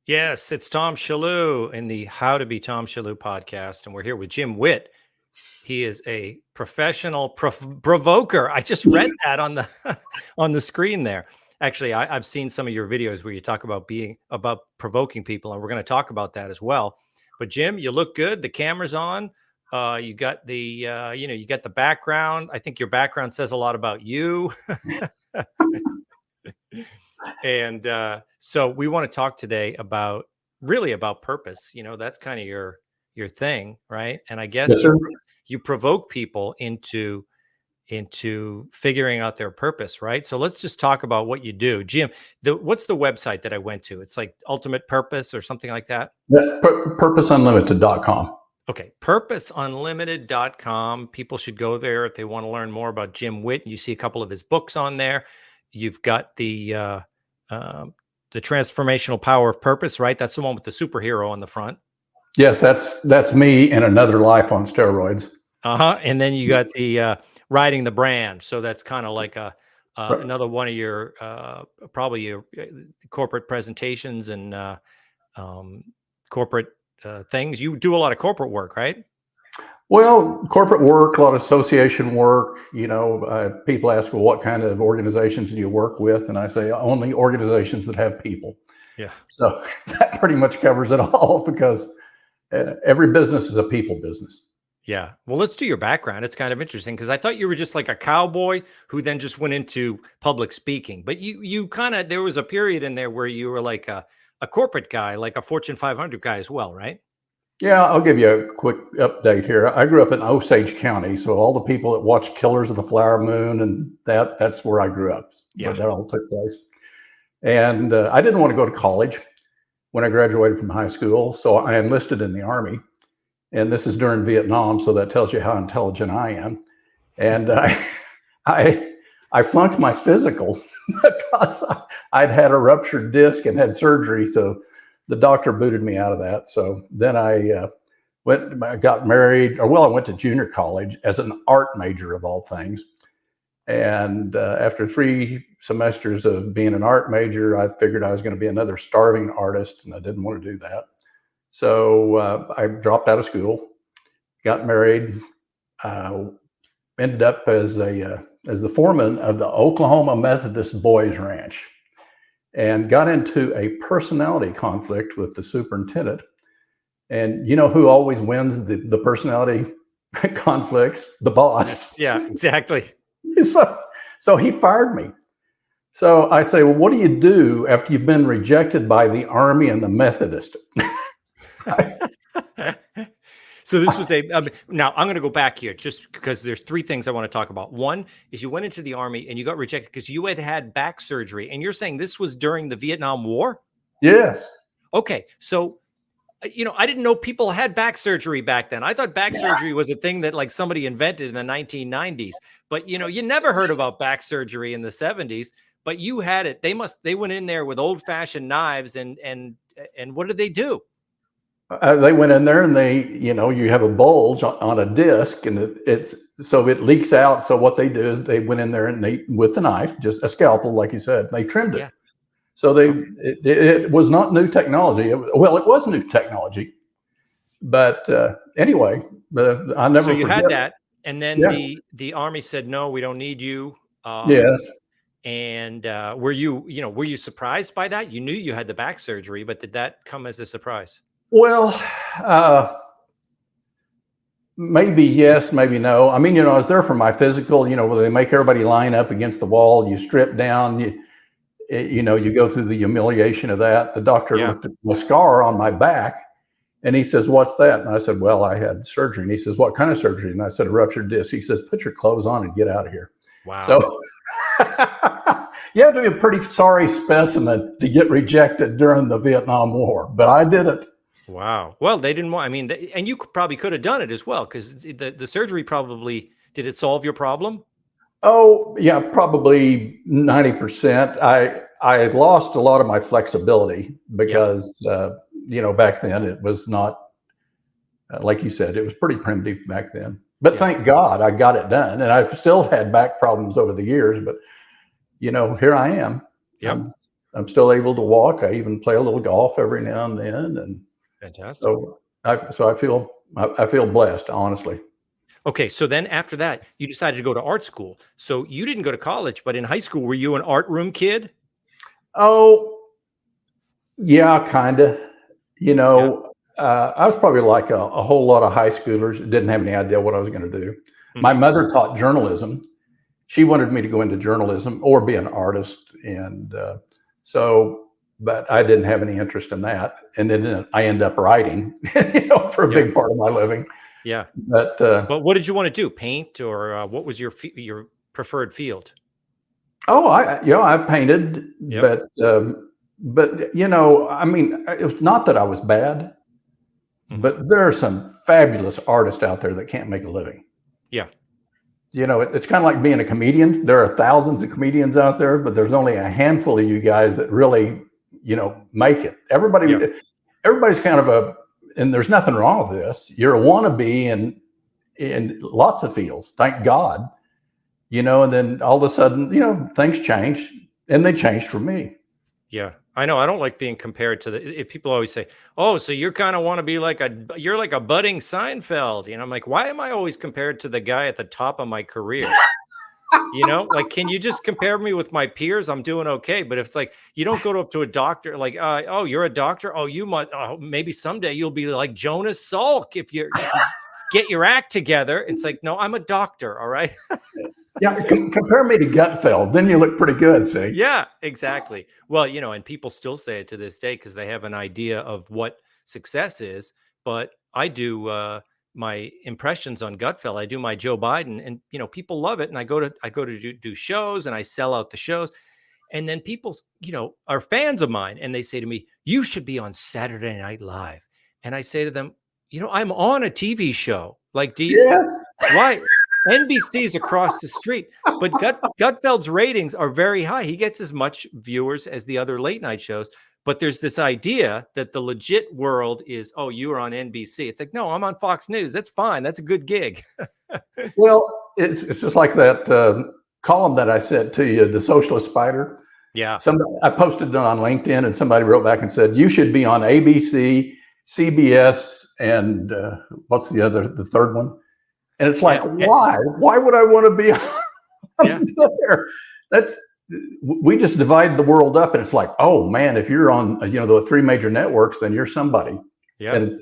Yes, it's Tom Shalhoub in the How to Be Tom Shalhoub podcast, and we're here with Jim Whitt. He is a professional provoker. I just read that on the on the screen there. Actually, I've seen some of your videos where you talk about provoking people, and we're going to talk about that as well. But Jim, you look good. The camera's on. You got the you got the background. I think your background says a lot about you. And so we want to talk today about purpose. That's kind of your thing, right? And I Yes, guess sir. you provoke people into figuring out their purpose, right? So let's just talk about what you do. Jim, what's the website that I went to? It's like Ultimate Purpose or something like that. Purposeunlimited.com. Okay, purposeunlimited.com. People should go there if they want to learn more about Jim Whitt. You see a couple of his books on there. You've got the transformational power of purpose, right? That's the one with the superhero on the front. Yes, that's me in another life on steroids. And then you got the riding the brand. So that's kind of like another one of your probably your corporate presentations and corporate things. You do a lot of corporate work, right? Well, corporate work, a lot of association work. People ask, well, what kind of organizations do you work with? And I say only organizations that have people. Yeah. So that pretty much covers it all, because every business is a people business. Yeah. Well, let's do your background. It's kind of interesting because I thought you were just like a cowboy who then just went into public speaking. But you kind of, there was a period in there where you were like a corporate guy, like a Fortune 500 guy as well, right? Yeah, I'll give you a quick update here. I grew up in Osage County, so all the people that watch Killers of the Flower Moon and that's where I grew up. Yeah. That all took place. And I didn't want to go to college when I graduated from high school, so I enlisted in the Army. And this is during Vietnam, so that tells you how intelligent I am. And I flunked my physical because I'd had a ruptured disc and had surgery, so the doctor booted me out of that. So then I got married, I went to junior college as an art major of all things. And after 3 semesters of being an art major, I figured I was going to be another starving artist, and I didn't want to do that. So I dropped out of school, got married, ended up as the foreman of the Oklahoma Methodist Boys Ranch, and got into a personality conflict with the superintendent. And you know who always wins the personality conflicts? The boss. Yeah, exactly. So he fired me. So I say, well, what do you do after you've been rejected by the Army and the Methodist? So this was now I'm going to go back here just because there's 3 things I want to talk about. One is you went into the Army and you got rejected because you had back surgery, and you're saying this was during the Vietnam War? Yes. Okay. So, I didn't know people had back surgery back then. I thought back surgery was a thing that like somebody invented in the 1990s, but you never heard about back surgery in the 70s, but you had it. They went in there with old fashioned knives and what did they do? They went in there and you have a bulge on a disc, and it leaks out. So what they do is they went in there and with a knife, just a scalpel, like you said, they trimmed it. Yeah. So it was not new technology. It was new technology, but anyway, I never. So you forget. had that, and then the Army said, no, we don't need you. Yes. And were you surprised by that? You knew you had the back surgery, but did that come as a surprise? Well, maybe yes, maybe no. I mean, I was there for my physical, where they make everybody line up against the wall, you strip down, you go through the humiliation of that. The doctor looked at the scar on my back and he says, "What's that?" And I said, "Well, I had surgery." And he says, "What kind of surgery?" And I said, "A ruptured disc." He says, "Put your clothes on and get out of here." Wow. So you have to be a pretty sorry specimen to get rejected during the Vietnam War, but I did it. Wow. Well, they didn't want, and you probably could have done it as well, because the surgery probably, did it solve your problem? Oh, yeah, probably 90%. I had lost a lot of my flexibility because, back then it was not, like you said, it was pretty primitive back then. But thank God I got it done. And I've still had back problems over the years, but, here I am. Yep. I'm still able to walk. I even play a little golf every now and then, and Fantastic. so I feel blessed, honestly. Okay, so then after that, you decided to go to art school. So you didn't go to college, but in high school, were you an art room kid? Oh, yeah, kind of. Yeah. I was probably like a whole lot of high schoolers that didn't have any idea what I was going to do. My Hmm. mother taught journalism. She wanted me to go into journalism or be an artist, and but I didn't have any interest in that. And then I end up writing, for a Yeah. big part of my living. Yeah. But But what did you want to do? Paint, or what was your preferred field? I painted, Yep. but I mean, it was not that I was bad, Hmm. but there are some fabulous artists out there that can't make a living. Yeah. It's kind of like being a comedian. There are thousands of comedians out there, but there's only a handful of you guys that really, make it. Yeah. Everybody's kind of and there's nothing wrong with this. You're a wannabe in lots of fields, thank God, and then all of a sudden, things change, and they changed for me. Yeah. I know. I don't like being compared to if people always say, "Oh, so you kind of want to be you're like a budding Seinfeld." I'm like, why am I always compared to the guy at the top of my career? Like, can you just compare me with my peers? I'm doing okay. But if it's like, you don't go up to a doctor, like, oh, you're a doctor. Oh, you might, maybe someday you'll be like Jonas Salk if you get your act together. It's like, no, I'm a doctor. All right. Yeah, compare me to Gutfeld, then you look pretty good. See? Yeah, exactly. Well, and people still say it to this day because they have an idea of what success is. But I do my impressions on Gutfeld. I do my Joe Biden, and people love it. And I go to do shows, and I sell out the shows. And then people, are fans of mine, and they say to me, "You should be on Saturday Night Live." And I say to them, I'm on a TV show. Like, Yes. why? NBC's across the street, but Gutfeld's ratings are very high. He gets as much viewers as the other late night shows. But there's this idea that the legit world is, oh, you are on NBC. It's like, no, I'm on Fox News. That's fine. That's a good gig. Well, it's just like that column that I sent to you, the Socialist Spider. Yeah. I posted that on LinkedIn, and somebody wrote back and said, you should be on ABC, CBS, and what's the third one? And it's like, why? Why would I want to be on there? We just divide the world up, and it's like, oh man, if you're on the three major networks, then you're somebody. Yeah. And it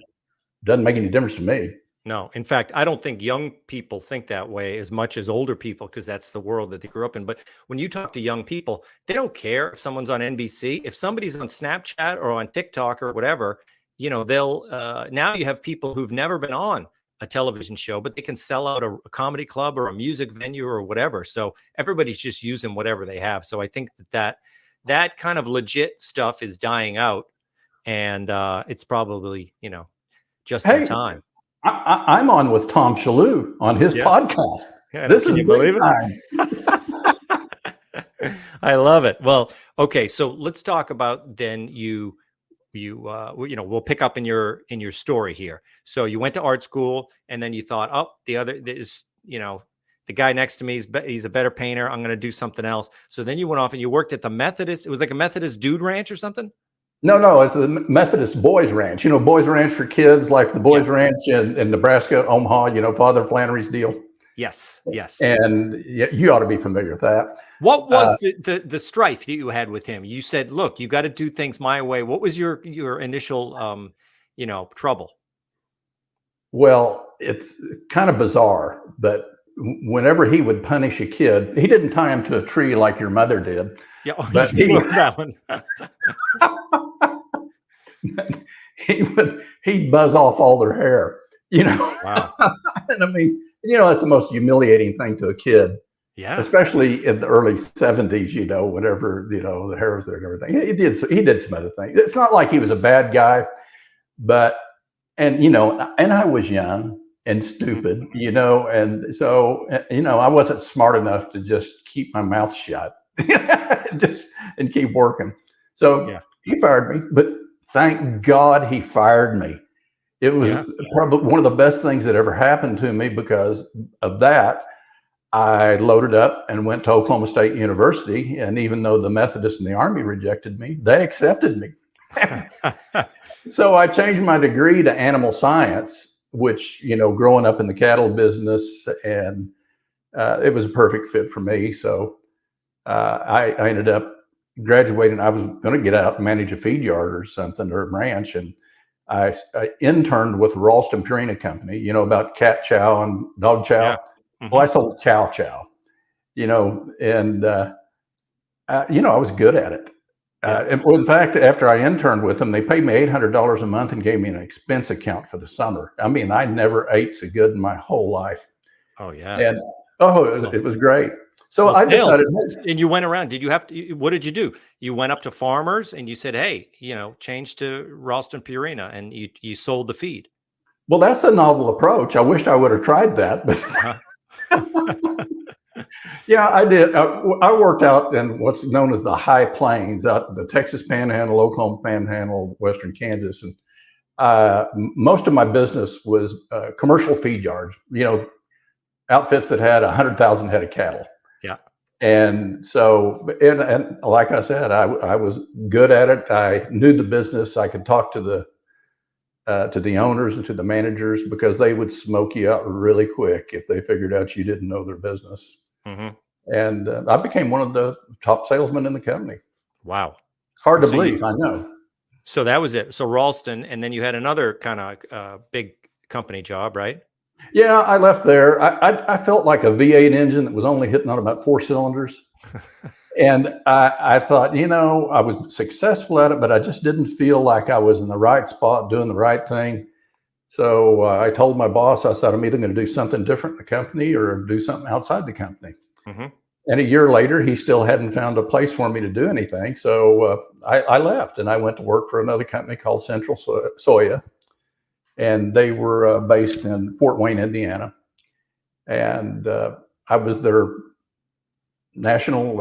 doesn't make any difference to me. No, in fact, I don't think young people think that way as much as older people, because that's the world that they grew up in. But when you talk to young people, they don't care if someone's on NBC. If somebody's on Snapchat or on TikTok or whatever, they'll now you have people who've never been on a television show, but they can sell out a comedy club or a music venue or whatever. So everybody's just using whatever they have. So I think that kind of legit stuff is dying out, and it's probably, just in time. I'm on with Tom Shalhoub on his podcast. Yeah, this is you believe it? I love it. Well, okay, so let's talk about then we'll pick up in your story here. So you went to art school, and then you thought, oh, the guy next to me he's a better painter. I'm going to do something else. So then you went off and you worked at the Methodist. It was like a Methodist dude ranch or something. No, it's the Methodist Boys Ranch. Boys Ranch for kids, like the Boys Ranch in Nebraska, Omaha. Father Flannery's deal. Yes. And you ought to be familiar with that. What was the strife that you had with him? You said, "Look, you got to do things my way." What was your initial, trouble? Well, it's kind of bizarre, but whenever he would punish a kid, he didn't tie him to a tree like your mother did. Yeah, but that one. he'd buzz off all their hair. Wow. And I mean, that's the most humiliating thing to a kid. Yeah. Especially in the early 70s, whatever, the hair was there and everything. He did some other things. It's not like he was a bad guy, and I was young and stupid, and so, I wasn't smart enough to just keep my mouth shut and keep working. So he fired me, but thank God he fired me. It was probably one of the best things that ever happened to me because of that. I loaded up and went to Oklahoma State University. And even though the Methodists in the Army rejected me, they accepted me. So I changed my degree to animal science, which, growing up in the cattle business, and it was a perfect fit for me. So I ended up graduating. I was going to get out and manage a feed yard or something, or a ranch. And I interned with the Ralston Purina Company, about cat chow and dog chow. Yeah. Mm-hmm. Well, I sold chow, and I was good at it. In fact, after I interned with them, they paid me $800 a month and gave me an expense account for the summer. I mean, I never ate so good in my whole life. Oh yeah. And it was great. So well, I decided. And you went around. Did you have to? What did you do? You went up to farmers and you said, "Hey, change to Ralston Purina," and you sold the feed. Well, that's a novel approach. I wished I would have tried that, but. Yeah, I did. I worked out in what's known as the high plains, out the Texas Panhandle, Oklahoma Panhandle, Western Kansas, and most of my business was commercial feed yards. Outfits that had 100,000 head of cattle. Yeah, and so and like I said, I was good at it. I knew the business. I could talk to the owners and to the managers, because they would smoke you out really quick if they figured out you didn't know their business. Mm-hmm. And I became one of the top salesmen in the company. Wow. Hard to believe, I know. So that was it. So Ralston, and then you had another kind of big company job, right? Yeah, I left there. I felt like a V8 engine that was only hitting on about 4 cylinders. And I thought, I was successful at it, but I just didn't feel like I was in the right spot doing the right thing. So I told my boss, I said, I'm either going to do something different in the company or do something outside the company. Mm-hmm. And a year later, he still hadn't found a place for me to do anything. So I left, and I went to work for another company called Central Soya. And they were based in Fort Wayne, Indiana. And I was their national,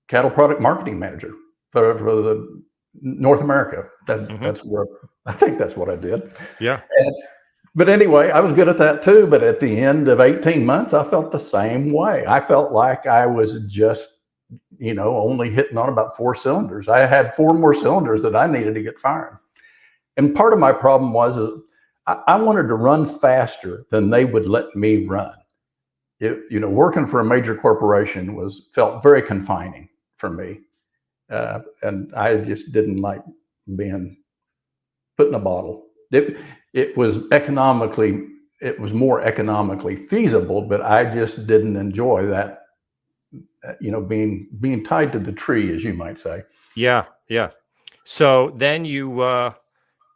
cattle product marketing manager for the North America. That's where I think that's what I did. Yeah. But anyway, I was good at that too. But at the end of 18 months, I felt the same way. I felt like I was just, only hitting on about 4 cylinders. I had 4 more cylinders that I needed to get firing. And part of my problem was I wanted to run faster than they would let me run. Working for a major corporation felt very confining for me. And I just didn't like being put in a bottle. It was more economically feasible, but I just didn't enjoy that, being tied to the tree, as you might say. Yeah. Yeah. So then you,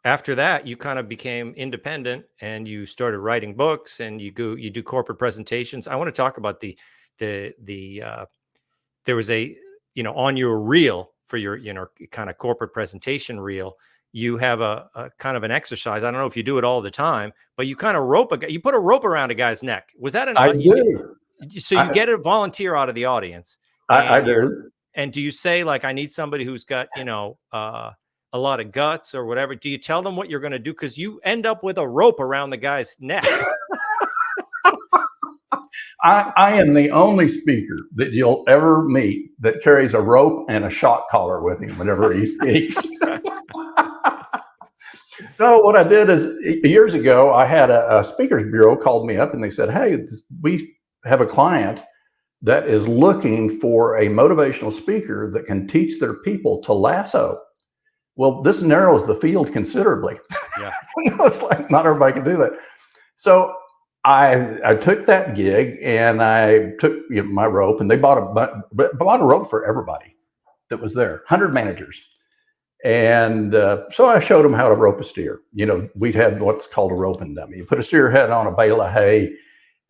after that, you kind of became independent and you started writing books, and you do corporate presentations. I want to talk about there was a, on your reel for your, kind of corporate presentation reel, you have a kind of an exercise. I don't know if you do it all the time, but you kind of you put a rope around a guy's neck. Was that I do. So you get a volunteer out of the audience. I do. And do you say, like, I need somebody who's got, a lot of guts or whatever? Do you tell them what you're going to do? Because you end up with a rope around the guy's neck. I am the only speaker that you'll ever meet that carries a rope and a shock collar with him whenever he speaks. So what I did is, years ago, I had a speakers bureau called me up, and they said, hey, we have a client that is looking for a motivational speaker that can teach their people to lasso. Well, this narrows the field considerably. Yeah. It's like not everybody can do that. So I took that gig, and I took my rope, and they bought a rope for everybody that was there, 100 managers. And so I showed them how to rope a steer. We'd had what's called a roping dummy. You put a steer head on a bale of hay,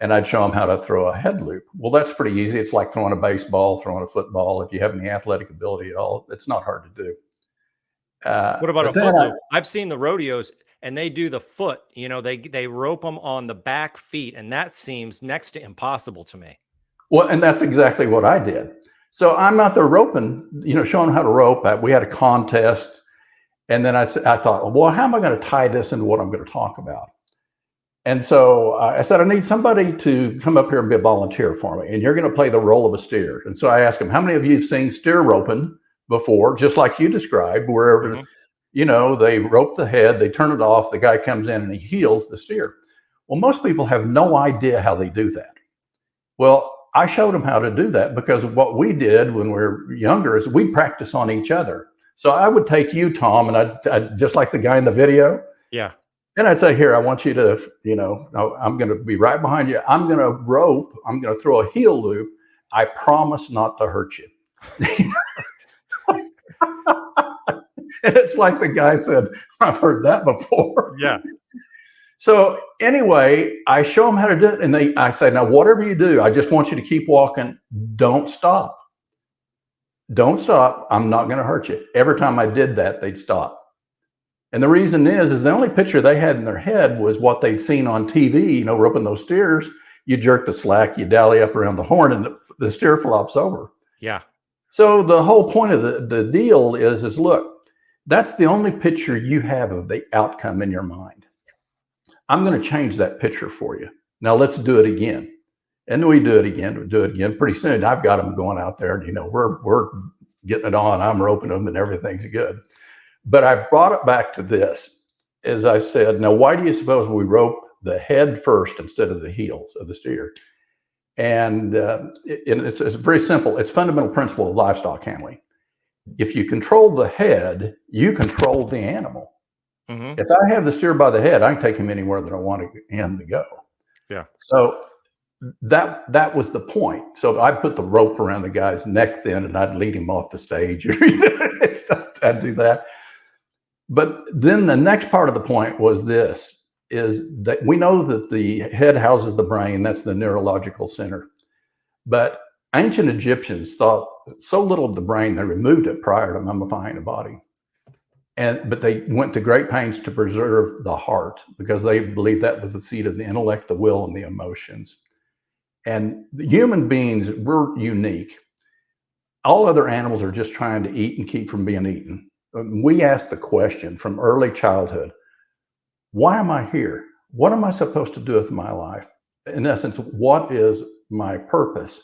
and I'd show them how to throw a head loop. Well, that's pretty easy. It's like throwing a baseball, throwing a football. If you have any athletic ability at all, it's not hard to do. What about a foot loop? I've seen the rodeos, and they do the foot. They rope them on the back feet, and that seems next to impossible to me. Well, and that's exactly what I did. So I'm out there roping, showing them how to rope. We had a contest, and then I thought, well, how am I going to tie this into what I'm going to talk about? And so I said, I need somebody to come up here and be a volunteer for me. And you're going to play the role of a steer. And so I asked him, how many of you have seen steer roping before, just like you described, wherever, they rope the head, they turn it off, the guy comes in and he heels the steer. Well, most people have no idea how they do that. Well, I showed them how to do that because what we did when we were younger is we practice on each other. So I would take you, Tom, and I'd just like the guy in the video. Yeah. And I'd say, here, I want you to, I'm going to be right behind you. I'm going to rope. I'm going to throw a heel loop. I promise not to hurt you. And it's like the guy said, I've heard that before. Yeah. So anyway, I show them how to do it. And I say, now, whatever you do, I just want you to keep walking. Don't stop. Don't stop. I'm not going to hurt you. Every time I did that, they'd stop. And the reason is the only picture they had in their head was what they'd seen on TV, roping those steers. You jerk the slack, you dally up around the horn, and the steer flops over. Yeah. So the whole point of the deal is look, that's the only picture you have of the outcome in your mind. I'm going to change that picture for you. Now let's do it again. And we do it again. Pretty soon I've got them going out there and, we're getting it on. I'm roping them and everything's good. But I brought it back to this, as I said, now, why do you suppose we rope the head first instead of the heels of the steer? And it's very simple. It's fundamental principle of livestock handling. If you control the head, you control the animal. Mm-hmm. If I have the steer by the head, I can take him anywhere that I want him to go. Yeah. So that was the point. So I'd put the rope around the guy's neck then, and I'd lead him off the stage. I'd do that. But then the next part of the point was this, is that we know that the head houses the brain. That's the neurological center. But ancient Egyptians thought so little of the brain, they removed it prior to mummifying the body. But they went to great pains to preserve the heart because they believed that was the seat of the intellect, the will, and the emotions. And the human beings, we're unique. All other animals are just trying to eat and keep from being eaten. We ask the question from early childhood, why am I here? What am I supposed to do with my life? In essence, what is my purpose?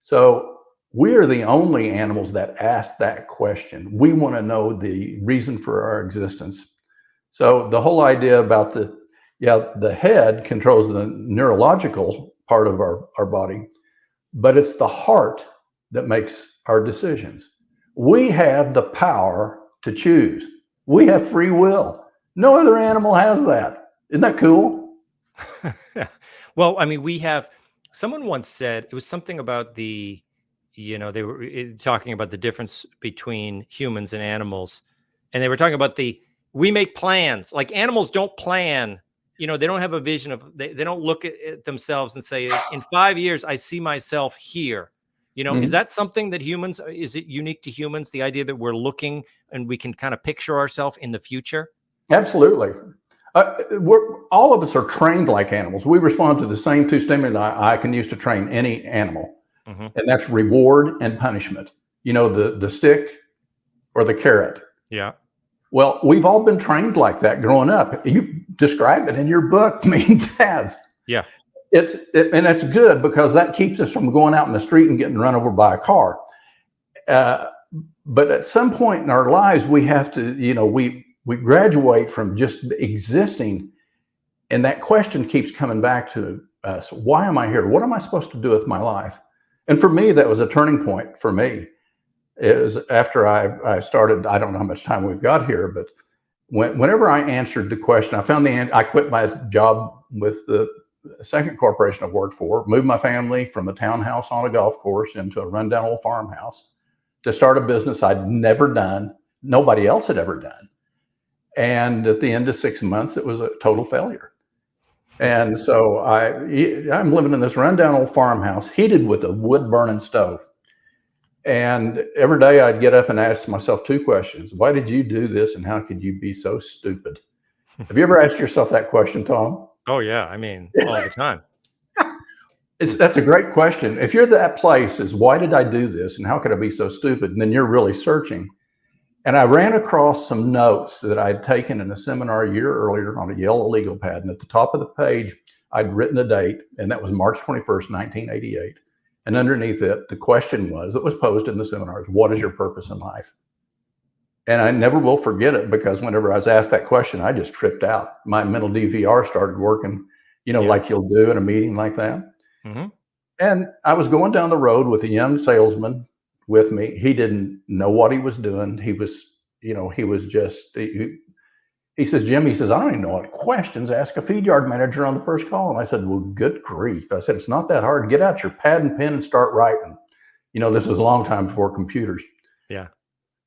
So we are the only animals that ask that question. We want to know the reason for our existence. So the whole idea about the head controls the neurological part of our body, but it's the heart that makes our decisions. We have the power to choose. We have free will. No other animal has that. Isn't that cool? Well, I mean, someone once said, it was something about they were talking about the difference between humans and animals. And they were talking about we make plans. Like animals don't plan. They don't have a vision they don't look at themselves and say, in 5 years, I see myself here. Is that something that is it unique to humans? The idea that we're looking and we can kind of picture ourselves in the future? Absolutely. All of us are trained like animals. We respond to the same two stimuli I can use to train any animal. Mm-hmm. And that's reward and punishment. The stick or the carrot. Yeah. Well, we've all been trained like that growing up. You describe it in your book, Mean Dads. Yeah. And it's good because that keeps us from going out in the street and getting run over by a car. But at some point in our lives, we have to, we graduate from just existing. And that question keeps coming back to us. Why am I here? What am I supposed to do with my life? And for me, that was a turning point for me. It was after I started, I don't know how much time we've got here, but whenever I answered the question, I found I quit my job with the second corporation I worked for, moved my family from a townhouse on a golf course into a rundown old farmhouse to start a business I'd never done, nobody else had ever done. And at the end of 6 months, it was a total failure. And so I'm living in this rundown old farmhouse, heated with a wood burning stove. And every day I'd get up and ask myself two questions. Why did you do this? And how could you be so stupid? Have you ever asked yourself that question, Tom? Oh, yeah. I mean, all the time. That's a great question. If you're that place is why did I do this? And how could I be so stupid? And then you're really searching. And I ran across some notes that I'd taken in a seminar a year earlier on a yellow legal pad. And at the top of the page, I'd written a date, and that was March 21st, 1988. And underneath it, the question that was posed in the seminar is, what is your purpose in life? And I never will forget it, because whenever I was asked that question, I just tripped out. My mental DVR started working, like you'll do in a meeting like that. Mm-hmm. And I was going down the road with a young salesman with me. He didn't know what he was doing. He was just, he says, Jim, he says, I don't even know what questions to ask a feed yard manager on the first call. And I said, well, good grief. I said, it's not that hard. Get out your pad and pen and start writing. This is a long time before computers. Yeah.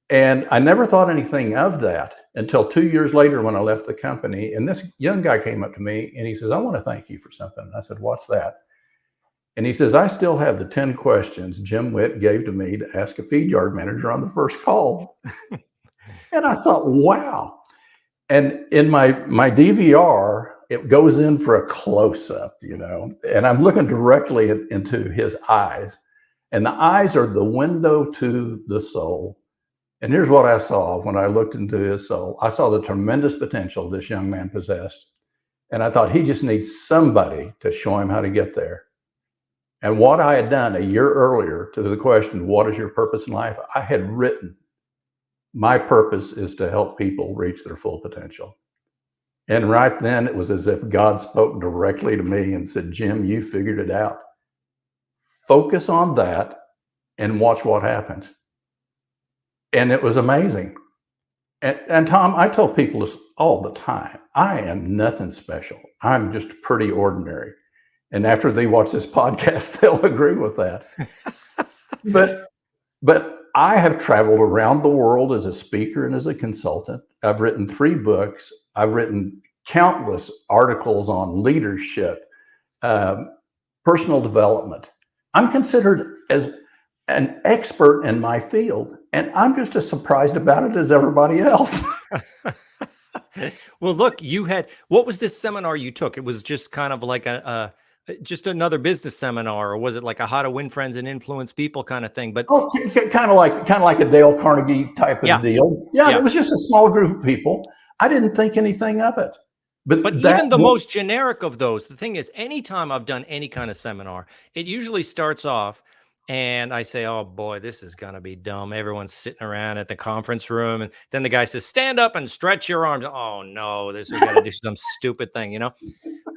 And I never thought anything of that until 2 years later when I left the company. And this young guy came up to me and he says, I want to thank you for something. And I said, what's that? And he says, I still have the 10 questions Jim Whitt gave to me to ask a feed yard manager on the first call. And I thought, wow. And in my DVR, it goes in for a close-up, and I'm looking directly into his eyes. And the eyes are the window to the soul. And here's what I saw when I looked into his soul. I saw the tremendous potential this young man possessed. And I thought, he just needs somebody to show him how to get there. And what I had done a year earlier to the question, what is your purpose in life? I had written, my purpose is to help people reach their full potential. And right then, it was as if God spoke directly to me and said, Jim, you figured it out. Focus on that and watch what happens. And it was amazing. And Tom, I tell people this all the time. I am nothing special. I'm just pretty ordinary. And after they watch this podcast, they'll agree with that. But I have traveled around the world as a speaker and as a consultant. I've written 3 books. I've written countless articles on leadership, personal development. I'm considered as an expert in my field, and I'm just as surprised about it as everybody else. Well, look, what was this seminar you took? It was just kind of like just another business seminar, or was it like a how to win friends and influence people kind of thing? But kind of like a Dale Carnegie type of deal. Yeah, it was just a small group of people. I didn't think anything of it. But even the most generic of those, the thing is, anytime I've done any kind of seminar, it usually starts off and I say, oh boy, this is going to be dumb. Everyone's sitting around at the conference room. And then the guy says, stand up and stretch your arms. Oh no, we got to do some stupid thing,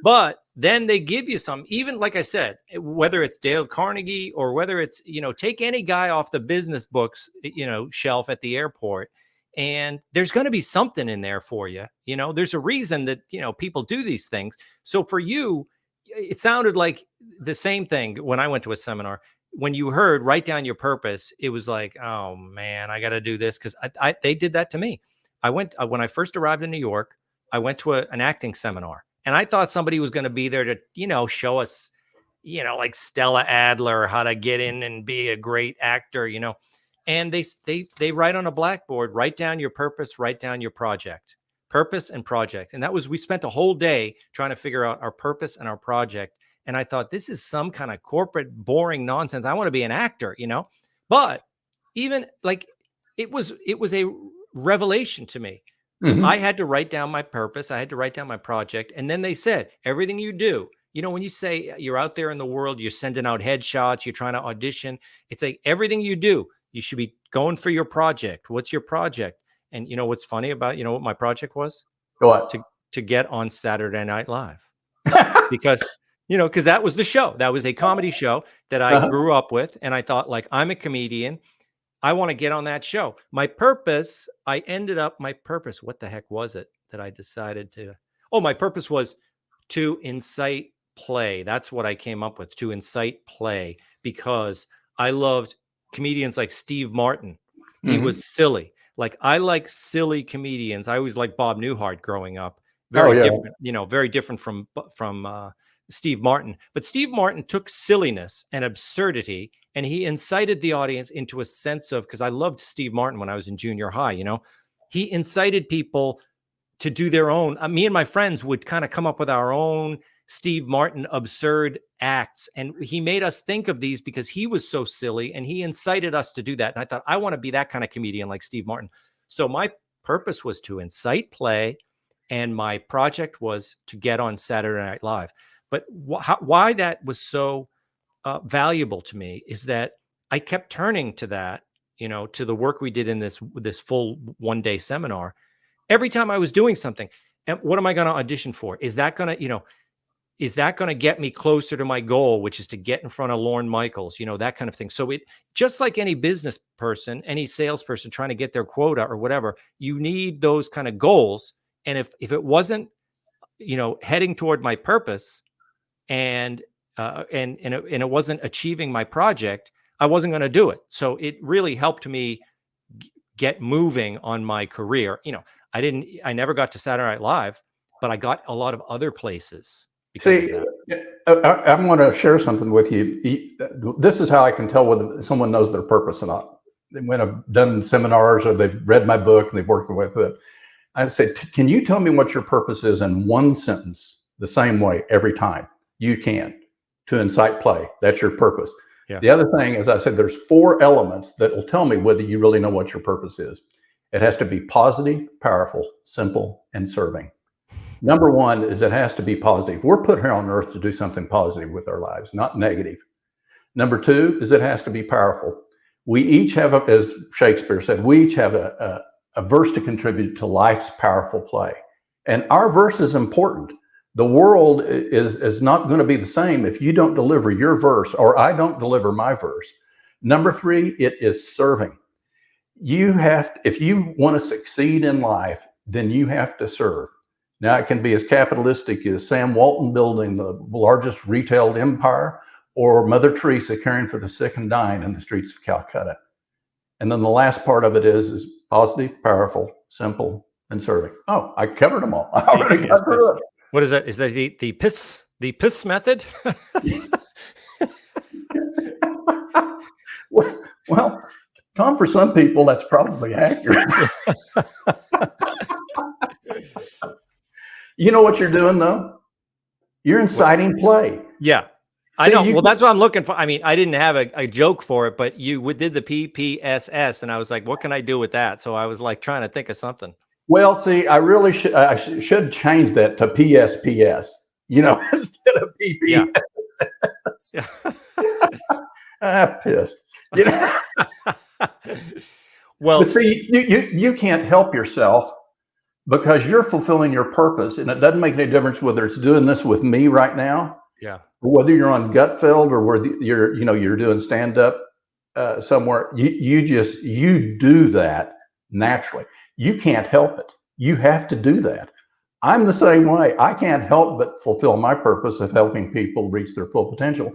But then they give you some, even like I said, whether it's Dale Carnegie or whether it's, take any guy off the business books, shelf at the airport. And there's going to be something in there for you. There's a reason that, people do these things. So for you, it sounded like the same thing when I went to a seminar. When you heard write down your purpose, it was like, oh man, I got to do this. Cause they did that to me. When I first arrived in New York, I went to an acting seminar and I thought somebody was going to be there to, show us, like Stella Adler, how to get in and be a great actor, and they write on a blackboard, write down your purpose, write down your project, purpose and project. And we spent a whole day trying to figure out our purpose and our project. And I thought, this is some kind of corporate boring nonsense. I want to be an actor, but even like it was a revelation to me. Mm-hmm. I had to write down my purpose. I had to write down my project. And then they said, everything you do, when you say you're out there in the world, you're sending out headshots, you're trying to audition. It's like everything you do, you should be going for your project. What's your project? And what's funny about, what my project was? What? To get on Saturday Night Live. Because that was the show. That was a comedy show that I grew up with. And I thought, like, I'm a comedian. I want to get on that show. My purpose, what the heck was it that I decided to? Oh, my purpose was to incite play. That's what I came up with, to incite play, because I loved comedians like Steve Martin. He was silly. Like, I like silly comedians. I always liked Bob Newhart growing up. Very different, very different from Steve Martin. But Steve Martin took silliness and absurdity and he incited the audience into a sense of, because I loved Steve Martin when I was in junior high, he incited people to do their own. Me and my friends would kind of come up with our own Steve Martin absurd acts. And he made us think of these because he was so silly and he incited us to do that. And I thought, I want to be that kind of comedian like Steve Martin. So my purpose was to incite play, and my project was to get on Saturday Night Live. But why that was so valuable to me is that I kept turning to that, to the work we did in this full 1-day seminar. Every time I was doing something, and what am I going to audition for? Is that going to get me closer to my goal, which is to get in front of Lorne Michaels, that kind of thing. So it, just like any business person, any salesperson trying to get their quota or whatever, you need those kind of goals. And if it wasn't, heading toward my purpose, and it wasn't achieving my project, I wasn't going to do it. So it really helped me get moving on my career. I never got to Saturday Night Live, but I got a lot of other places. See, I'm going to share something with you. This is how I can tell whether someone knows their purpose or not. When I've done seminars or they've read my book and they've worked with it, I say, can you tell me what your purpose is in one sentence, the same way every time? You can. To incite play. That's your purpose. Yeah. The other thing, as I said, there's 4 elements that will tell me whether you really know what your purpose is. It has to be positive, powerful, simple, and serving. Number 1 is it has to be positive. We're put here on earth to do something positive with our lives, not negative. Number 2 is it has to be powerful. We each have, as Shakespeare said, we each have a verse to contribute to life's powerful play. And our verse is important. The world is not going to be the same if you don't deliver your verse or I don't deliver my verse. Number 3, it is serving. If you want to succeed in life, then you have to serve. Now, it can be as capitalistic as Sam Walton building the largest retail empire, or Mother Teresa caring for the sick and dying in the streets of Calcutta. And then the last part of it is positive, powerful, simple, and serving. Oh, I covered them all. I already got through it. What is that? Is that the PISS method? Well, Tom, for some people, that's probably accurate. You know what you're doing, though? You're inciting play. Yeah. I know. Well, that's what I'm looking for. I mean, I didn't have a joke for it, but you did the PPSS, and I was like, what can I do with that? So I was like trying to think of something. Well, see, I really should change that to PSPS, instead of PPS. Yeah. Piss. Well, but see, you can't help yourself because you're fulfilling your purpose, and it doesn't make any difference whether it's doing this with me right now. Yeah. Whether you're on Gutfeld or whether you're doing stand up somewhere, you do that naturally. You can't help it. You have to do that. I'm the same way. I can't help but fulfill my purpose of helping people reach their full potential.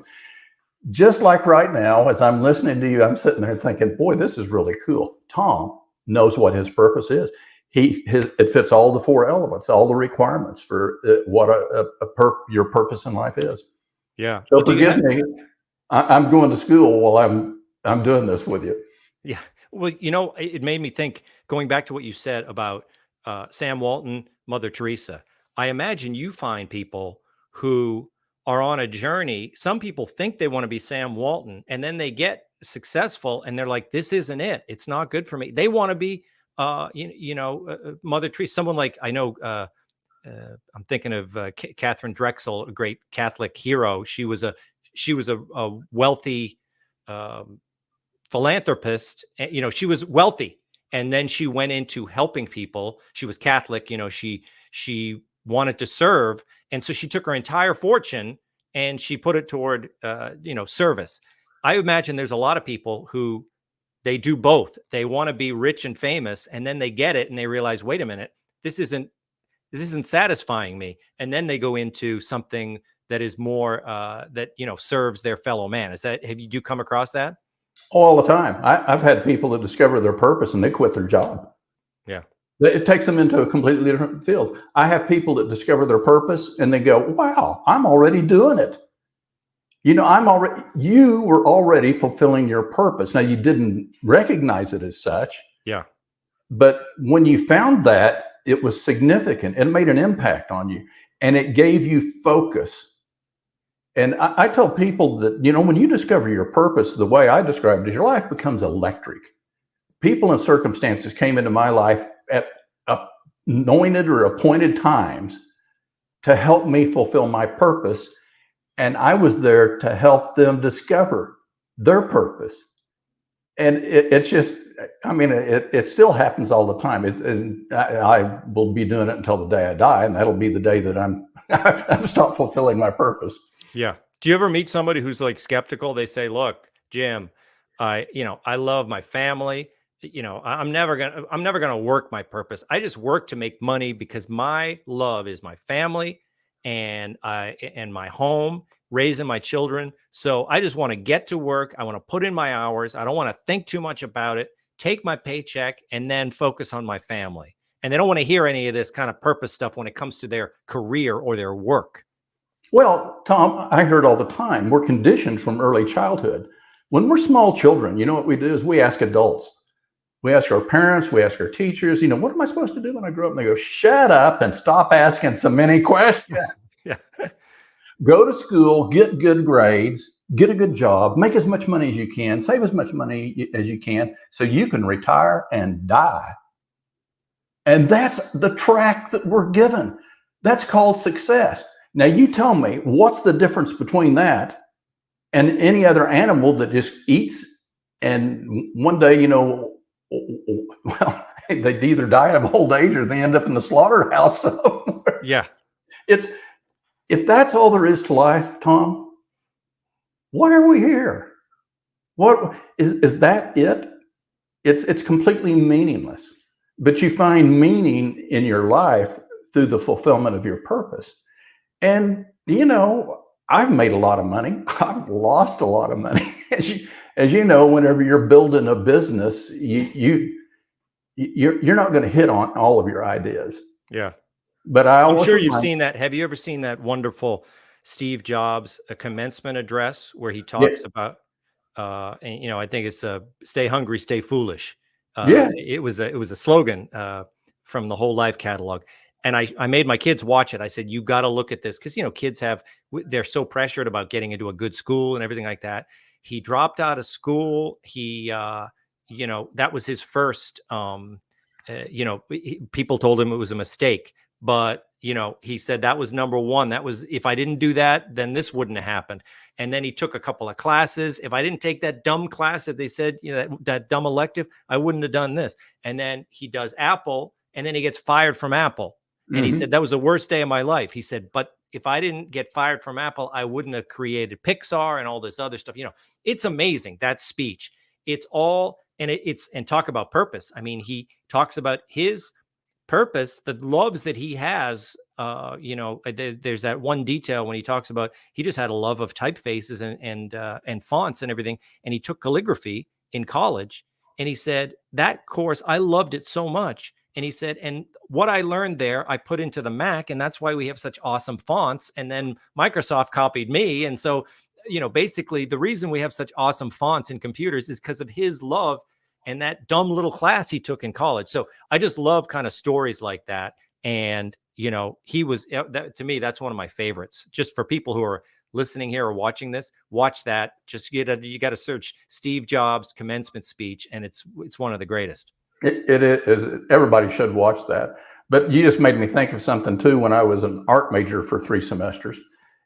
Just like right now, as I'm listening to you, I'm sitting there thinking, boy, this is really cool. Tom knows what his purpose is. It fits all the 4 elements, all the requirements for what your purpose in life is. Yeah. So forgive me. I'm going to school while I'm doing this with you. Yeah. Well, it made me think, going back to what you said about Sam Walton, Mother Teresa. I imagine you find people who are on a journey. Some people think they want to be Sam Walton, and then they get successful, and they're like, "This isn't it. It's not good for me." They want to be, Mother Teresa. Someone like, I know. I'm thinking of Catherine Drexel, a great Catholic hero. She was a wealthy philanthropist. She was wealthy, and then she went into helping people. She was Catholic. She wanted to serve, and so she took her entire fortune and she put it toward service. I imagine there's a lot of people who they do both. They want to be rich and famous, and then they get it and they realize, wait a minute, this isn't satisfying me. And then they go into something that is more that serves their fellow man. Have you come across that? All the time. I've had people that discover their purpose and they quit their job. Yeah. It takes them into a completely different field. I have people that discover their purpose and they go, wow, I'm already doing it. You were already fulfilling your purpose. Now, you didn't recognize it as such. Yeah. But when you found that, it was significant. It made an impact on you, and it gave you focus. And I tell people that, when you discover your purpose, the way I describe it is your life becomes electric. people and circumstances came into my life at anointed or appointed times to help me fulfill my purpose. And I was there to help them discover their purpose. And it's just, I mean, it still happens all the time. And I will be doing it until the day I die. And that'll be the day that I've stopped fulfilling my purpose. Yeah. Do you ever meet somebody who's like skeptical? They say, look, Jim, I love my family. I'm never gonna work my purpose. I just work to make money because my love is my family and my home, raising my children. So I just want to get to work. I want to put in my hours. I don't want to think too much about it, take my paycheck, and then focus on my family. And they don't want to hear any of this kind of purpose stuff when it comes to their career or their work. Well, Tom, I heard all the time, we're conditioned from early childhood. When we're small children, you know what we do is we ask adults. We ask our parents, we ask our teachers, what am I supposed to do when I grow up? And they go, shut up and stop asking so many questions. Yeah. Go to school, get good grades, get a good job, make as much money as you can, save as much money as you can so you can retire and die. And that's the track that we're given. That's called success. Now you tell me, what's the difference between that and any other animal that just eats and one day, well, they either die of old age or they end up in the slaughterhouse somewhere. Yeah. If that's all there is to life, Tom, why are we here? What is that it? It's completely meaningless. But you find meaning in your life through the fulfillment of your purpose. And I've made a lot of money. I've lost a lot of money. As you know, whenever you're building a business, you're not going to hit on all of your ideas. Yeah. But I'm sure you've seen that. Have you ever seen that wonderful Steve Jobs commencement address where he talks about, and I think it's "Stay hungry, stay foolish." It was a slogan from the Whole Life catalog, and I made my kids watch it. I said, "You got to look at this," because kids they're so pressured about getting into a good school and everything like that. He dropped out of school. He, that was his first. People told him it was a mistake. But, he said that was number one. That was, if I didn't do that, then this wouldn't have happened. And then he took a couple of classes. If I didn't take that dumb class that they said, that dumb elective, I wouldn't have done this. And then he does Apple, and then he gets fired from Apple. And he said, that was the worst day of my life. He said, but if I didn't get fired from Apple, I wouldn't have created Pixar and all this other stuff. It's amazing, that speech. It's all, and and talk about purpose. I mean, he talks about his purpose, the loves that he has. There's that one detail when he talks about he just had a love of typefaces and fonts and everything, and he took calligraphy in college, and he said that course, I loved it so much, and he said, and what I learned there I put into the Mac, and that's why we have such awesome fonts. And then Microsoft copied me, and so basically the reason we have such awesome fonts in computers is because of his love and that dumb little class he took in college. So I just love kind of stories like that. And, he was, to me, that's one of my favorites. Just for people who are listening here or watching this, watch that. Just you got to search Steve Jobs commencement speech, and it's one of the greatest. It is. Everybody should watch that. But you just made me think of something too. When I was an art major for 3 semesters,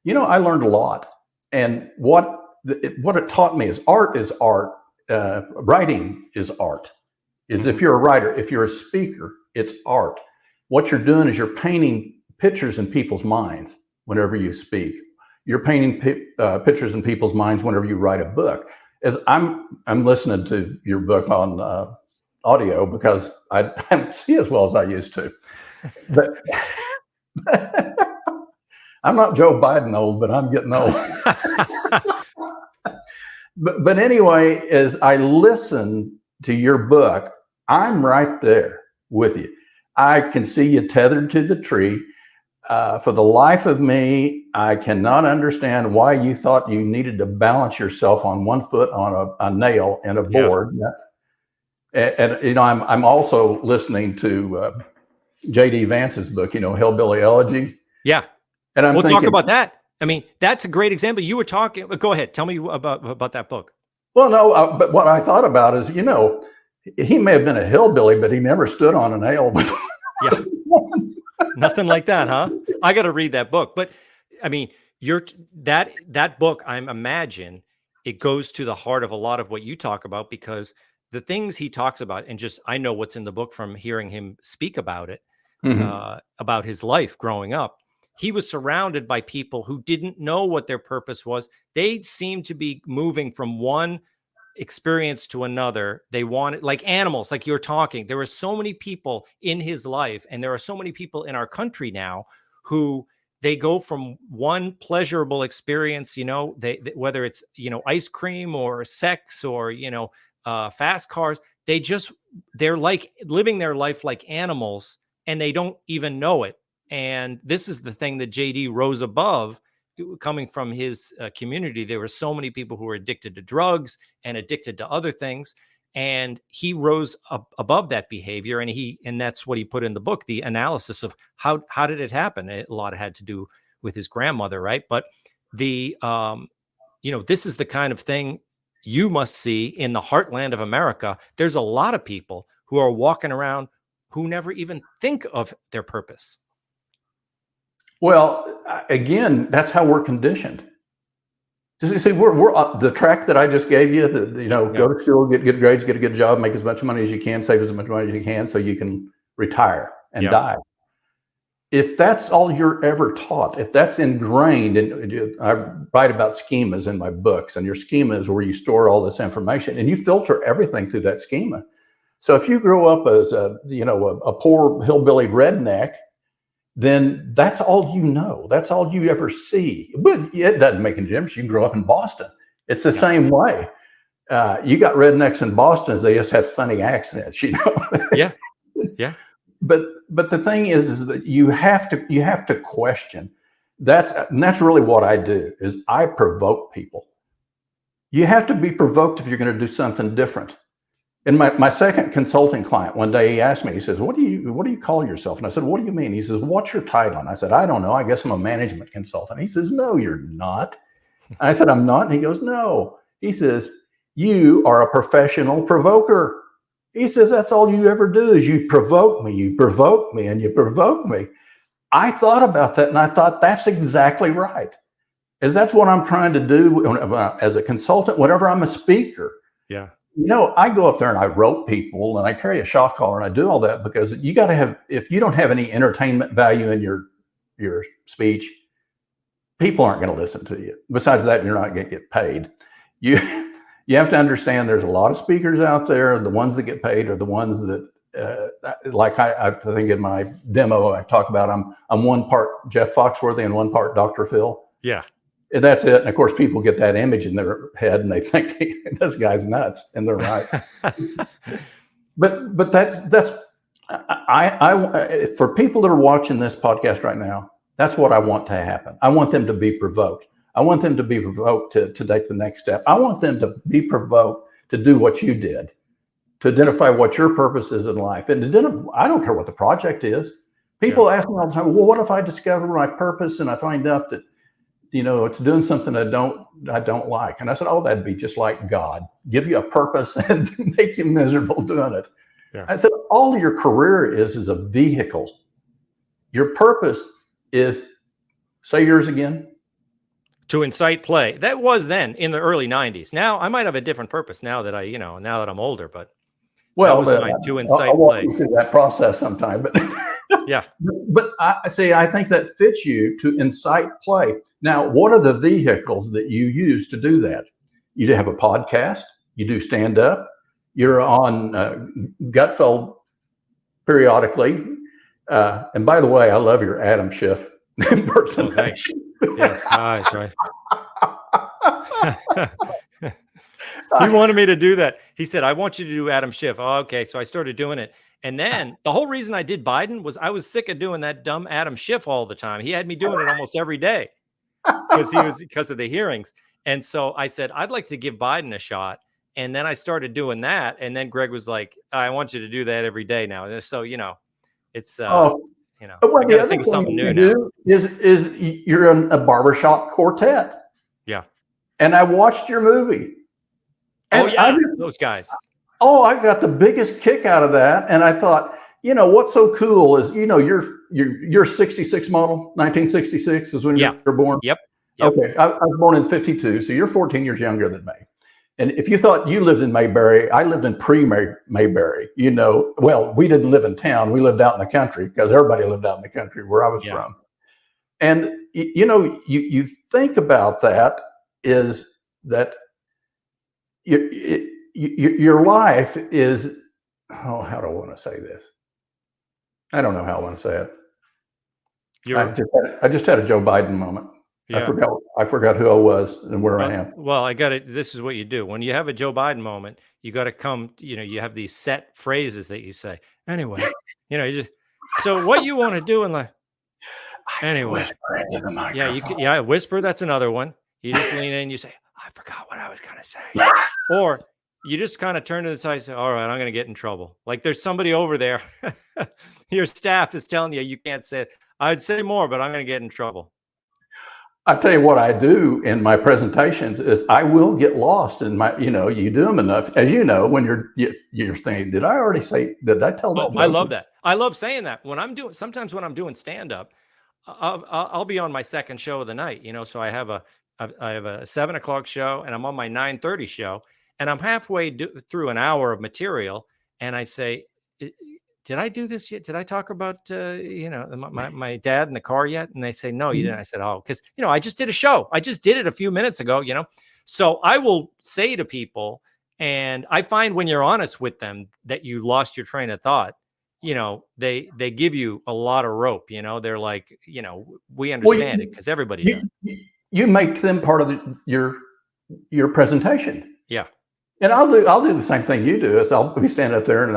I learned a lot. And what it taught me is art is art. Writing is art. If you're a writer, if you're a speaker, it's art. What you're doing is you're painting pictures in people's minds whenever you speak. You're painting pictures in people's minds whenever you write a book. As I'm listening to your book on audio because I don't see as well as I used to. But I'm not Joe Biden old, but I'm getting old. But anyway, as I listen to your book, I'm right there with you. I can see you tethered to the tree. For the life of me, I cannot understand why you thought you needed to balance yourself on one foot on a nail and a board. Yeah. And I'm also listening to J.D. Vance's book, Hillbilly Elegy. Yeah. And we'll talk about that. I mean, that's a great example. You were talking. Go ahead. Tell me about that book. Well, no, but what I thought about is, He may have been a hillbilly, but he never stood on a nail. Yeah. Nothing like that, huh? I got to read that book. But I mean, that book, I'm imagine it goes to the heart of a lot of what you talk about, because the things he talks about, and just I know what's in the book from hearing him speak about it, about his life growing up. He was surrounded by people who didn't know what their purpose was. They seemed to be moving from one experience to another. They wanted, like animals, like you're talking. There were so many people in his life, and there are so many people in our country now who they go from one pleasurable experience, they whether it's ice cream or sex or fast cars. They're like living their life like animals, and they don't even know it. And this is the thing that JD rose above. Coming from his community, there were so many people who were addicted to drugs and addicted to other things, and he rose above that behavior. And that's what he put in the book, the analysis of how did it happen. A lot had to do with his grandmother, right? But the this is the kind of thing you must see in the heartland of America. There's a lot of people who are walking around who never even think of their purpose. Well, again, that's how we're conditioned. See, we're the track that I just gave you. Go to school, get good grades, get a good job, make as much money as you can, save as much money as you can, so you can retire and die. If that's all you're ever taught, if that's ingrained, and I write about schemas in my books, and your schema is where you store all this information, and you filter everything through that schema. So if you grow up as a poor hillbilly redneck, then that's all you know. That's all you ever see. But it doesn't make any difference. You grow up in Boston. It's the same way. You got rednecks in Boston. They just have funny accents, Yeah. But the thing is that you have to question. That's really what I do. Is I provoke people. You have to be provoked if you're going to do something different. And my second consulting client, one day he asked me, he says, what do you call yourself? And I said, what do you mean? He says, what's your title? And I said, I don't know. I guess I'm a management consultant. He says, no, you're not. I said, I'm not. And he goes, no. He says, you are a professional provoker. He says, that's all you ever do is you provoke me, and you provoke me. I thought about that, and I thought that's exactly right. That's what I'm trying to do as a consultant, whenever I'm a speaker. Yeah. I go up there and I rope people, and I carry a shock collar, and I do all that because you got to have, if you don't have any entertainment value in your speech, people aren't going to listen to you. Besides that, you're not going to get paid. You have to understand there's a lot of speakers out there. The ones that get paid are the ones that, like I think in my demo, I talk about I'm one part Jeff Foxworthy and one part Dr. Phil. Yeah. And that's it. And of course, people get that image in their head and they think this guy's nuts, and they're right. but that's I for people that are watching this podcast right now, that's what I want to happen. I want them to be provoked. I want them to be provoked to take the next step. I want them to be provoked to do what you did, to identify what your purpose is in life. And I don't care what the project is. People ask me all the time, well, what if I discover my purpose and I find out that it's doing something I don't like? And I said, oh, that'd be just like God, give you a purpose and make you miserable doing it. Yeah. I said, all your career is a vehicle. Your purpose is, say yours again. To incite play. That was then in the early 90s. Now I might have a different purpose now that now that I'm older, but well, that was mine, to incite I'll walk play. you through that process sometime, but yeah. But I think that fits you, to incite play. Now, what are the vehicles that you use to do that? You have a podcast, you do stand up, you're on Gutfeld periodically. And by the way, I love your Adam Schiff impersonation. Yes, nice, right. He wanted me to do that. He said, I want you to do Adam Schiff. Oh, okay. So I started doing it. And then the whole reason I did Biden was I was sick of doing that dumb Adam Schiff all the time. He had me doing it almost every day because of the hearings. And so I said, I'd like to give Biden a shot. And then I started doing that. And then Greg was like, I want you to do that every day now. And so, it's, well, I got to think of something new now. Is you're in a barbershop quartet. Yeah. And I watched your movie. And those guys. Oh, I got the biggest kick out of that. And I thought, what's so cool is, you're 66 model, 1966 is when Yeah. you were born. Yep. Okay. I was born in 52. So you're 14 years younger than me. And if you thought you lived in Mayberry, I lived in pre-Mayberry. Well, we didn't live in town. We lived out in the country because everybody lived out in the country where I was from. And, you think about that is that your life is, how do I want to say this? I don't know how I want to say it. I just had a Joe Biden moment. Yeah. I forgot who I was and where I am. Well, I got it. This is what you do. When you have a Joe Biden moment, you got to come, you have these set phrases that you say. Anyway, so what you want to do in life. Anyway. Whisper into the microphone. Whisper. That's another one. You just lean in, you say, I forgot what I was going to say. Or you just kind of turn to the side and say, all right, I'm going to get in trouble. Like there's somebody over there. Your staff is telling you can't say it. I'd say more, but I'm going to get in trouble. I tell you what I do in my presentations is I will get lost in my, you do them enough, as you know, when you're thinking, did I tell that? I love that. I love saying that sometimes when I'm doing stand-up, I'll be on my second show of the night, so I have a 7:00 show and I'm on my 9:30 show and I'm halfway through an hour of material. And I say, did I do this yet? Did I talk about, my dad in the car yet? And they say, no, you didn't. I said, oh, because, I just did a show. I just did it a few minutes ago, So I will say to people, and I find when you're honest with them that you lost your train of thought, they give you a lot of rope, they're like, we understand it because everybody does. You make them part of your presentation. Yeah. And I'll do the same thing you do. Is I'll be standing up there and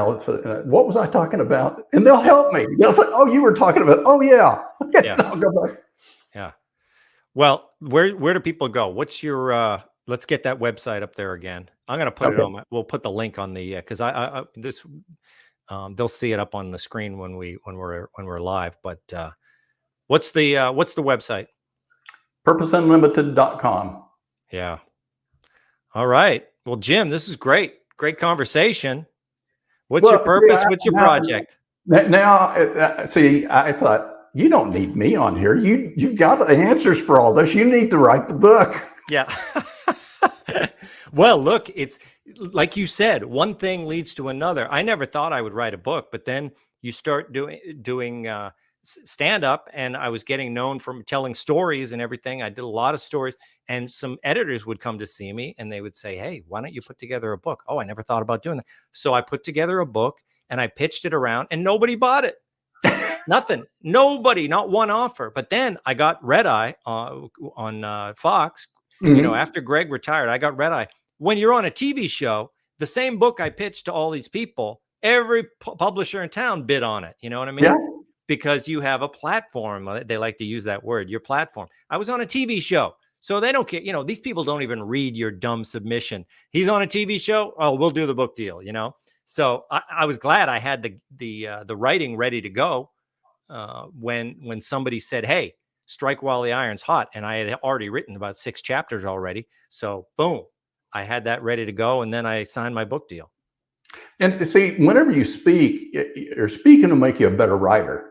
what was I talking about? And they'll help me. They'll say, oh, you were talking about, oh yeah. Yeah. I'll go back. Yeah. Well, where do people go? What's your, let's get that website up there again. I'm going to put it on we'll put the link on the, cause they'll see it up on the screen when we're live, but, what's the website? purposeunlimited.com. Yeah. All right. Well, Jim, this is great. Great conversation. What's your purpose? What's your project? Now, see, I thought, you don't need me on here. You've got the answers for all this. You need to write the book. Yeah. Well, look, it's like you said, one thing leads to another. I never thought I would write a book, but then you start doing stand up, and I was getting known from telling stories and everything. I did a lot of stories, and some editors would come to see me and they would say, hey, why don't you put together a book? Oh, I never thought about doing that. So I put together a book and I pitched it around and nobody bought it. Nothing, nobody, not one offer. But then I got Red Eye on Fox. Mm-hmm. After Greg retired, I got Red Eye. When you're on a TV show, the same book I pitched to all these people, every publisher in town bid on it. You know what I mean? Yeah. Because you have a platform. They like to use that word, your platform. I was on a TV show, so they don't care. These people don't even read your dumb submission. He's on a TV show. Oh, we'll do the book deal, So I was glad I had the writing ready to go when somebody said, hey, strike while the iron's hot. And I had already written about 6 chapters already. So boom, I had that ready to go. And then I signed my book deal. And see, whenever you speak, your speaking will make you a better writer.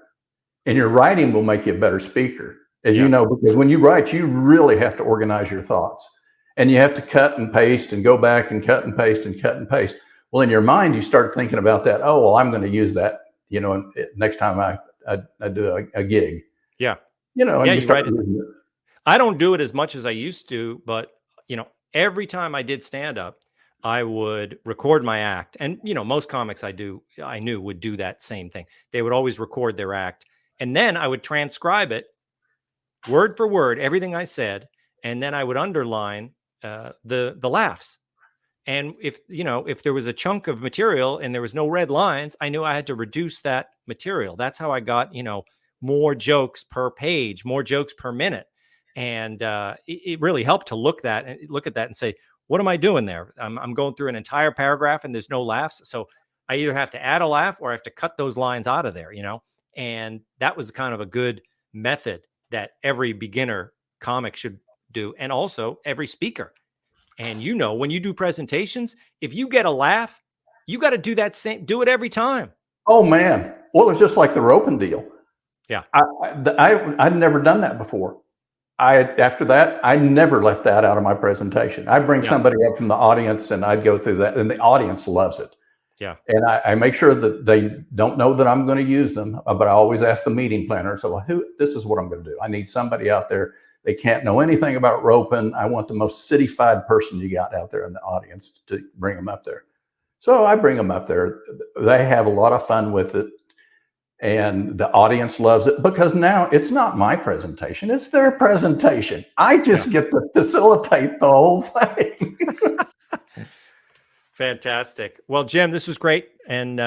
And your writing will make you a better speaker, as you know, because when you write, you really have to organize your thoughts. And you have to cut and paste and go back and cut and paste and cut and paste. Well, in your mind, you start thinking about that. Oh, well, I'm going to use that, next time I do a gig. Yeah. And you start using it. I don't do it as much as I used to, but, every time I did stand up, I would record my act. And, most comics I knew would do that same thing. They would always record their act. And then I would transcribe it word for word, everything I said. And then I would underline the laughs. And if there was a chunk of material and there was no red lines, I knew I had to reduce that material. That's how I got, more jokes per page, more jokes per minute. And it really helped to look at that and say, what am I doing there? I'm going through an entire paragraph and there's no laughs. So I either have to add a laugh or I have to cut those lines out of there, And that was kind of a good method that every beginner comic should do. And also every speaker. And when you do presentations, if you get a laugh, You got to do that same, do it every time. Oh man. Well, it's just like the roping deal. Yeah. I'd never done that before. After that, I never left that out of my presentation. I'd bring somebody up from the audience and I'd go through that, and the audience loves it. Yeah. And I make sure that they don't know that I'm going to use them, but I always ask the meeting planner. So this is what I'm going to do. I need somebody out there. They can't know anything about roping. I want the most city-fied person you got out there in the audience to bring them up there. So I bring them up there. They have a lot of fun with it. And the audience loves it because now it's not my presentation, it's their presentation. I just get to facilitate the whole thing. Fantastic. Well, Jim, this was great. And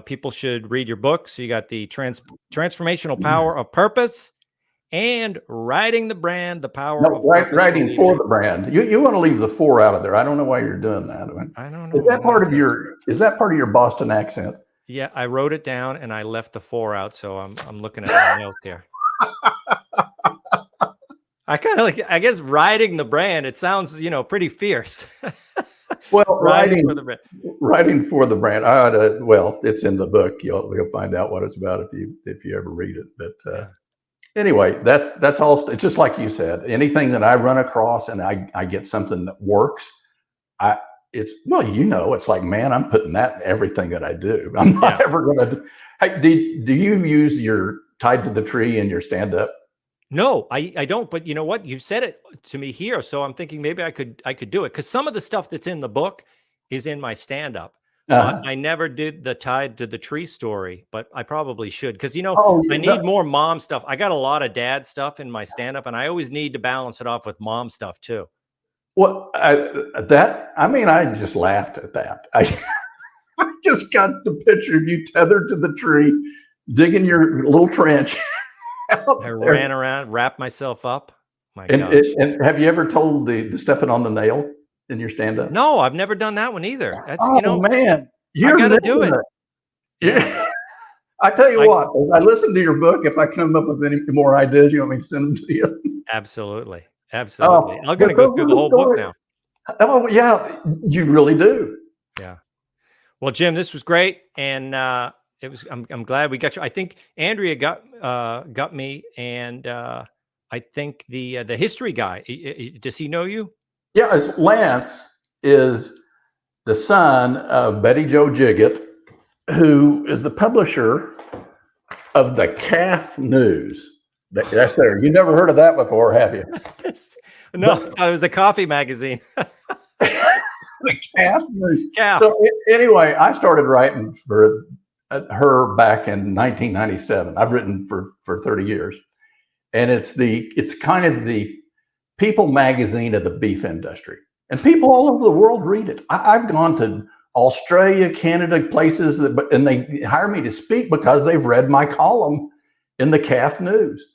people should read your book. So you got the Transformational Power of Purpose and Writing the Brand, the Power of Writing for the Brand. You want to leave the for out of there. I don't know why you're doing that. I don't know. Is that part of your Boston accent? Yeah, I wrote it down and I left the for out, so I'm looking at my note there. I kind of like, I guess, writing the brand. It sounds, pretty fierce. Well, writing for the brand. Well, it's in the book. You'll find out what it's about if you ever read it. But anyway, that's all. It's just like you said. Anything that I run across and I get something that works, it's like, man, I'm putting that in everything that I do. I'm not ever going to. Hey, do you use your tied to the tree in your stand up? No, I don't. But you know what? You said it to me here, so I'm thinking maybe I could do it because some of the stuff that's in the book is in my stand up. But I never did the tied to the tree story, but I probably should because I need more mom stuff. I got a lot of dad stuff in my stand up, and I always need to balance it off with mom stuff too. Well, I just laughed at that. I just got the picture of you tethered to the tree, digging your little trench. I ran around, wrapped myself up. My gosh. And have you ever told the stepping on the nail in your stand-up? No, I've never done that one either. That's man, I gotta do it. Yeah. I tell you what, if I listen to your book, if I come up with any more ideas, you want me to send them to you? Absolutely. Absolutely. I'm going to go through the whole book now. Oh, yeah, you really do. Yeah. Well, Jim, this was great. And I'm glad we got you. I think Andrea got me. And I think the history guy, does he know you? Yeah, Lance is the son of Betty Jo Jiggett, who is the publisher of the Calf News. That's there. You never heard of that before, have you? No, it was a coffee magazine. The Calf News. Calf. So anyway, I started writing for her back in 1997. I've written for 30 years, and it's kind of the people magazine of the beef industry, and people all over the world read it. I've gone to Australia, Canada, places and they hire me to speak because they've read my column in the Calf News.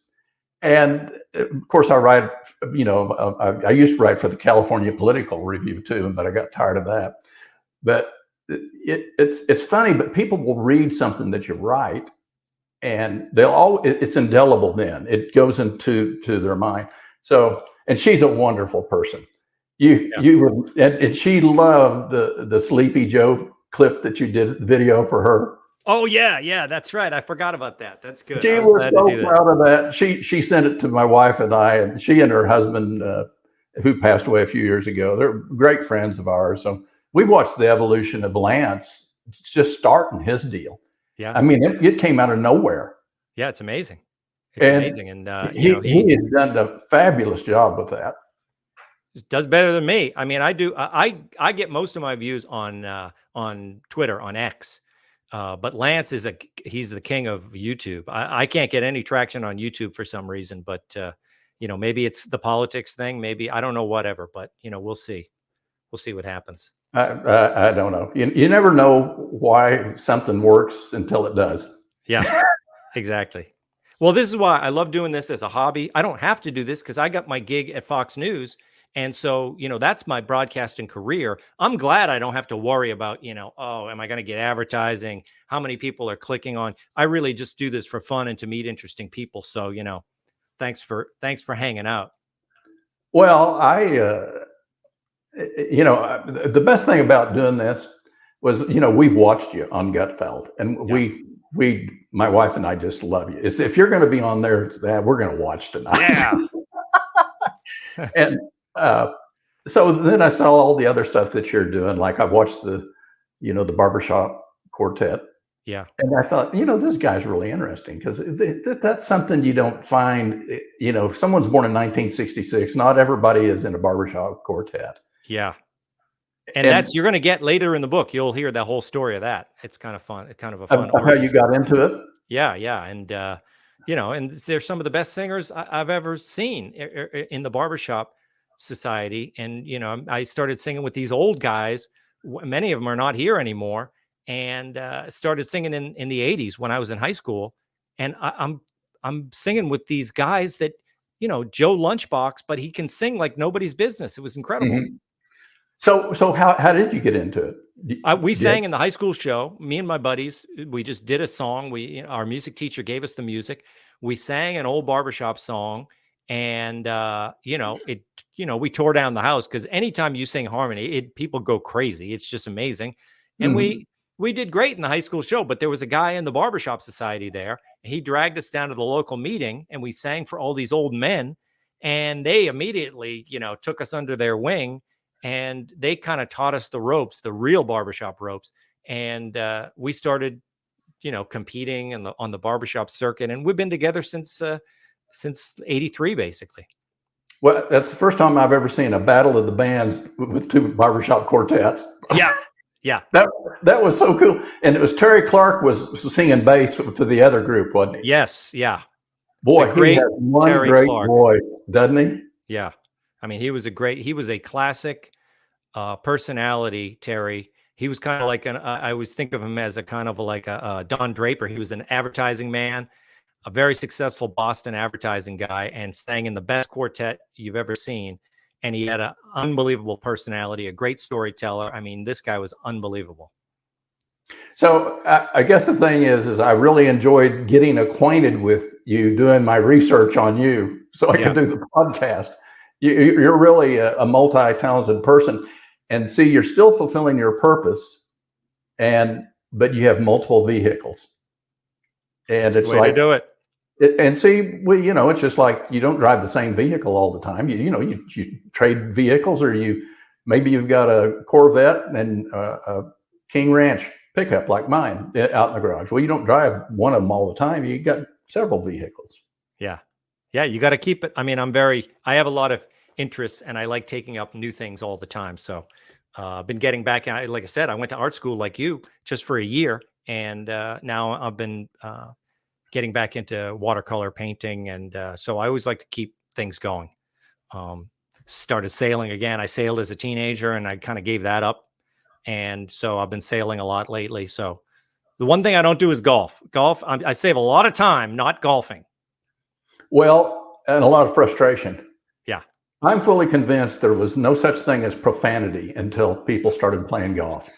And of course, I write, I used to write for the California Political Review too, but I got tired of that. But it's funny, but people will read something that you write, and it's indelible. Then it goes into their mind. So, and she's a wonderful person. And she loved the Sleepy Joe clip that you did video for her. Oh yeah, that's right. I forgot about that. That's good. She was so proud of that. She sent it to my wife and I, and she and her husband, who passed away a few years ago, they're great friends of ours. So we've watched the evolution of Lance just starting his deal. Yeah, I mean, it came out of nowhere. Yeah, it's amazing. It's amazing, and he has done a fabulous job with that. Does better than me. I mean, I do. I get most of my views on Twitter, on X. But Lance he's the king of YouTube. I can't get any traction on YouTube for some reason, but maybe it's the politics thing. Maybe, I don't know, whatever, but we'll see. We'll see what happens. I don't know. You never know why something works until it does. Yeah, exactly. Well, this is why I love doing this as a hobby. I don't have to do this because I got my gig at Fox News. And so, that's my broadcasting career. I'm glad I don't have to worry about, am I going to get advertising? How many people are clicking on? I really just do this for fun and to meet interesting people. So, thanks for hanging out. Well, the best thing about doing this was, we've watched you on Gutfeld, and Yeah. my wife and I just love you. It's, if you're going to be on there, it's that we're going to watch tonight. Yeah. And so then I saw all the other stuff that you're doing. Like I watched the barbershop quartet. Yeah. And I thought, this guy's really interesting because that's something you don't find. If someone's born in 1966, not everybody is in a barbershop quartet. Yeah. And that's, you're going to get later in the book. You'll hear the whole story of that. It's kind of fun. It's kind of a fun. How you got into it? Yeah. Yeah. And, and they're some of the best singers I've ever seen in the barbershop society. And, I started singing with these old guys. Many of them are not here anymore. And started singing in the 80s when I was in high school. And I'm singing with these guys that, Joe Lunchbox, but he can sing like nobody's business. It was incredible. Mm-hmm. So how did you get into it? We sang in the high school show. Me and my buddies, we just did a song. Our music teacher gave us the music. We sang an old barbershop song, and we tore down the house because anytime you sing harmony, people go crazy. It's just amazing. And we did great in the high school show. But there was a guy in the barbershop society there. And he dragged us down to the local meeting, and we sang for all these old men. And they immediately, took us under their wing. And they kind of taught us the ropes, the real barbershop ropes. And we started, competing on the barbershop circuit. And we've been together since '83, basically. Well, that's the first time I've ever seen a battle of the bands with two barbershop quartets. Yeah. Yeah. That was so cool. And it was Terry Clark was singing bass for the other group, wasn't he? Yes. Yeah. Boy, he has one Terry great Clark. voice, doesn't he? Yeah. I mean, he was a classic personality, Terry. He was kind of like I always think of him as a kind of like a Don Draper. He was an advertising man, a very successful Boston advertising guy, and sang in the best quartet you've ever seen. And he had an unbelievable personality, a great storyteller. I mean, this guy was unbelievable. So I guess the thing is I really enjoyed getting acquainted with you, doing my research on you so I could do the podcast. You're really a multi-talented person, and see, you're still fulfilling your purpose, but you have multiple vehicles, and it's like to do it. And see, it's just like you don't drive the same vehicle all the time. You trade vehicles, or maybe you've got a Corvette and a King Ranch pickup like mine out in the garage. Well, you don't drive one of them all the time. You got several vehicles. Yeah. Yeah. You got to keep it. I mean, I have a lot of interests, and I like taking up new things all the time. So I've been getting back. Like I said, I went to art school like you just for a year. And now I've been getting back into watercolor painting. And so I always like to keep things going. Started sailing again. I sailed as a teenager, and I kind of gave that up. And so I've been sailing a lot lately. So the one thing I don't do is golf. I save a lot of time not golfing. Well, and a lot of frustration. Yeah. I'm fully convinced there was no such thing as profanity until people started playing golf.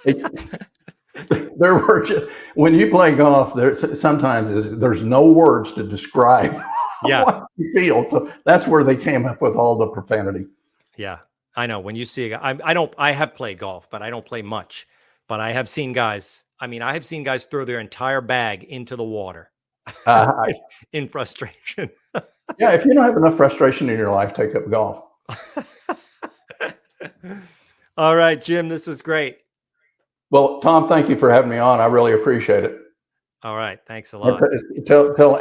There were when you play golf, sometimes there's no words to describe what you feel. So that's where they came up with all the profanity. Yeah, I know. When you see a guy, I have played golf, but I don't play much. But I have seen guys. I mean, I have seen guys throw their entire bag into the water in frustration. Yeah, if you don't have enough frustration in your life, take up golf. All right, Jim, this was great. Well, Tom, thank you for having me on. I really appreciate it. All right, thanks a lot. Tell